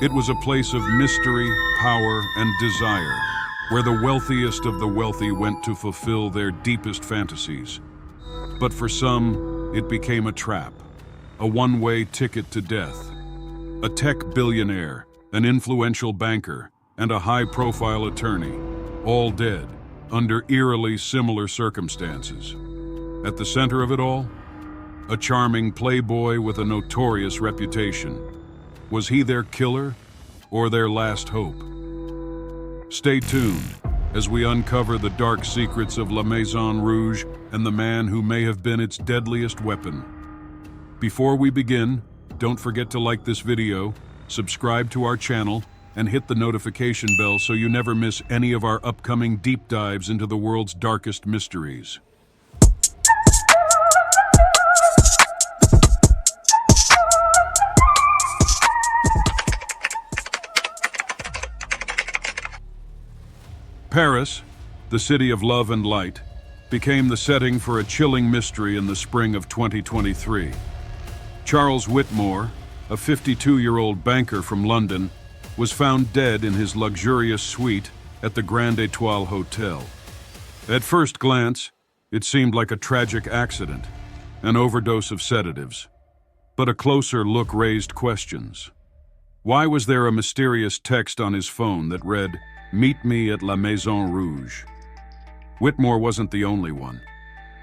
It was a place of mystery, power, and desire, where the wealthiest of the wealthy went to fulfill their deepest fantasies. But for some, it became a trap, a one-way ticket to death. A tech billionaire, an influential banker, and a high-profile attorney, all dead, under eerily similar circumstances. At the center of it all, a charming playboy with a notorious reputation. Was he their killer or their last hope? Stay tuned as we uncover the dark secrets of La Maison Rouge and the man who may have been its deadliest weapon. Before we begin, don't forget to like this video, subscribe to our channel, and hit the notification bell so you never miss any of our upcoming deep dives into the world's darkest mysteries. Paris, the city of love and light, became the setting for a chilling mystery in the spring of 2023. Charles Whitmore, a 52-year-old banker from London, was found dead in his luxurious suite at the Grand Étoile Hotel. At first glance, it seemed like a tragic accident, an overdose of sedatives. But a closer look raised questions. Why was there a mysterious text on his phone that read, "Meet me at La Maison Rouge"? Whitmore wasn't the only one.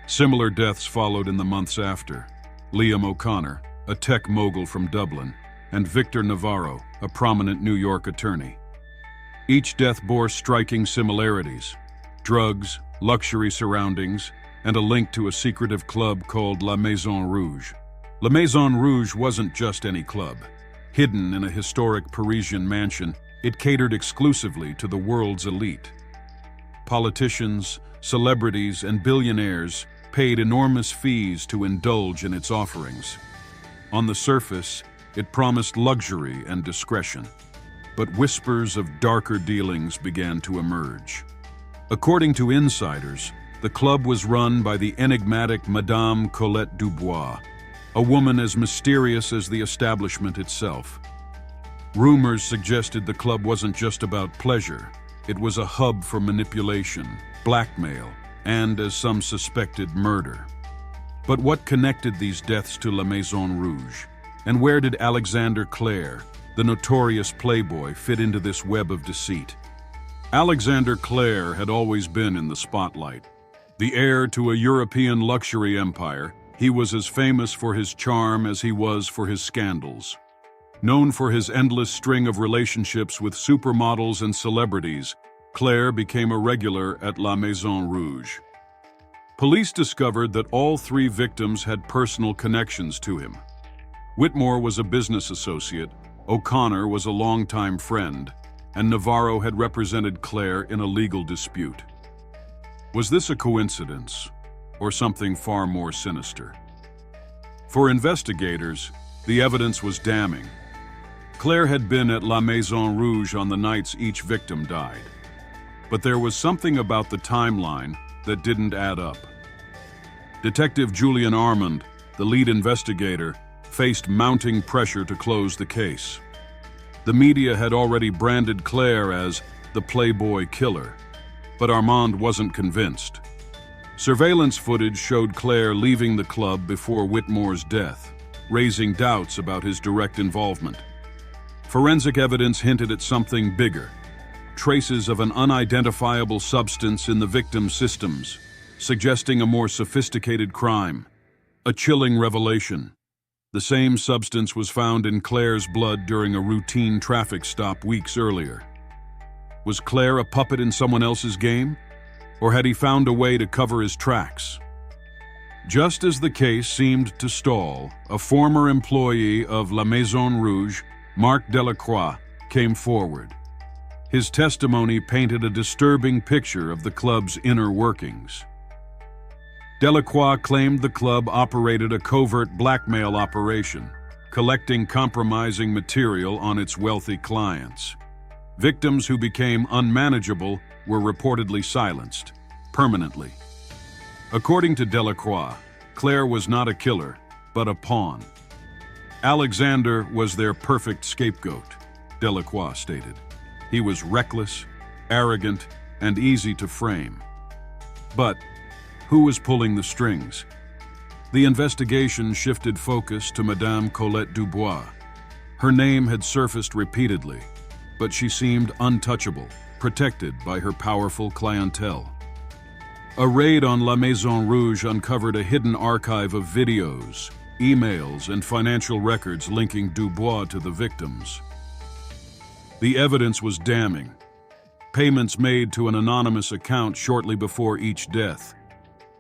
Similar deaths followed in the months after. Liam O'Connor, a tech mogul from Dublin, and Victor Navarro, a prominent New York attorney. Each death bore striking similarities: drugs, luxury surroundings, and a link to a secretive club called La Maison Rouge. La Maison Rouge wasn't just any club. Hidden in a historic Parisian mansion, it catered exclusively to the world's elite. Politicians, celebrities, and billionaires paid enormous fees to indulge in its offerings. On the surface, it promised luxury and discretion, but whispers of darker dealings began to emerge. According to insiders, the club was run by the enigmatic Madame Colette Dubois, a woman as mysterious as the establishment itself. Rumors suggested the club wasn't just about pleasure. It was a hub for manipulation, blackmail, and, as some suspected, murder. But what connected these deaths to La Maison Rouge? And where did Alexander Clair, the notorious playboy, fit into this web of deceit? Alexander Clair had always been in the spotlight. The heir to a European luxury empire, he was as famous for his charm as he was for his scandals. Known for his endless string of relationships with supermodels and celebrities, Clair became a regular at La Maison Rouge. Police discovered that all three victims had personal connections to him. Whitmore was a business associate, O'Connor was a longtime friend, and Navarro had represented Clair in a legal dispute. Was this a coincidence, or something far more sinister? For investigators, the evidence was damning. Clair had been at La Maison Rouge on the nights each victim died. But there was something about the timeline that didn't add up. Detective Julian Armand, the lead investigator, faced mounting pressure to close the case. The media had already branded Clair as the Playboy Killer, but Armand wasn't convinced. Surveillance footage showed Clair leaving the club before Whitmore's death, raising doubts about his direct involvement. Forensic evidence hinted at something bigger, traces of an unidentifiable substance in the victim's systems, suggesting a more sophisticated crime. A chilling revelation. The same substance was found in Clair's blood during a routine traffic stop weeks earlier. Was Clair a puppet in someone else's game? Or had he found a way to cover his tracks? Just as the case seemed to stall, a former employee of La Maison Rouge, Marc Delacroix, came forward. His testimony painted a disturbing picture of the club's inner workings. Delacroix claimed the club operated a covert blackmail operation, collecting compromising material on its wealthy clients. Victims who became unmanageable were reportedly silenced, permanently. According to Delacroix, Clair was not a killer, but a pawn. Alexander was their perfect scapegoat. Delacroix stated. He was reckless, arrogant, and easy to frame. But who was pulling the strings? The investigation shifted focus to Madame Colette Dubois. Her name had surfaced repeatedly, but she seemed untouchable, protected by her powerful clientele. A raid on La Maison Rouge uncovered a hidden archive of videos, emails, and financial records linking Dubois to the victims. The evidence was damning. Payments made to an anonymous account shortly before each death.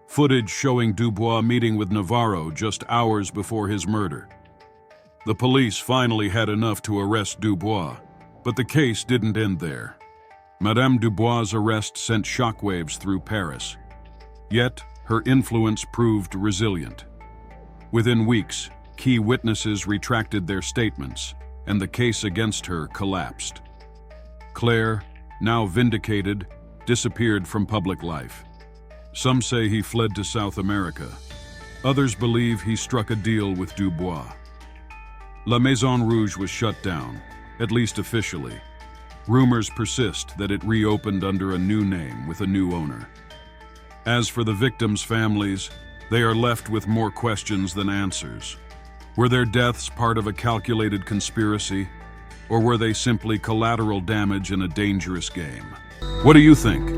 Footage showing Dubois meeting with Navarro just hours before his murder. The police finally had enough to arrest Dubois, but the case didn't end there. Madame Dubois' arrest sent shockwaves through Paris. Yet, her influence proved resilient. Within weeks, key witnesses retracted their statements, and the case against her collapsed. Clair, now vindicated, disappeared from public life. Some say he fled to South America. Others believe he struck a deal with Dubois. La Maison Rouge was shut down, at least officially. Rumors persist that it reopened under a new name with a new owner. As for the victims' families, they are left with more questions than answers. Were their deaths part of a calculated conspiracy, or were they simply collateral damage in a dangerous game? What do you think?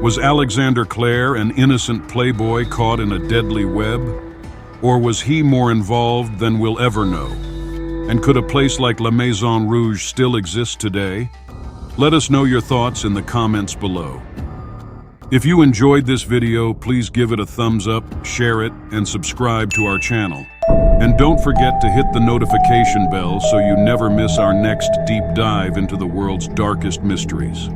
Was Alexander Clair an innocent playboy caught in a deadly web? Or was he more involved than we'll ever know? And could a place like La Maison Rouge still exist today? Let us know your thoughts in the comments below. If you enjoyed this video, please give it a thumbs up, share it, and subscribe to our channel. And don't forget to hit the notification bell so you never miss our next deep dive into the world's darkest mysteries.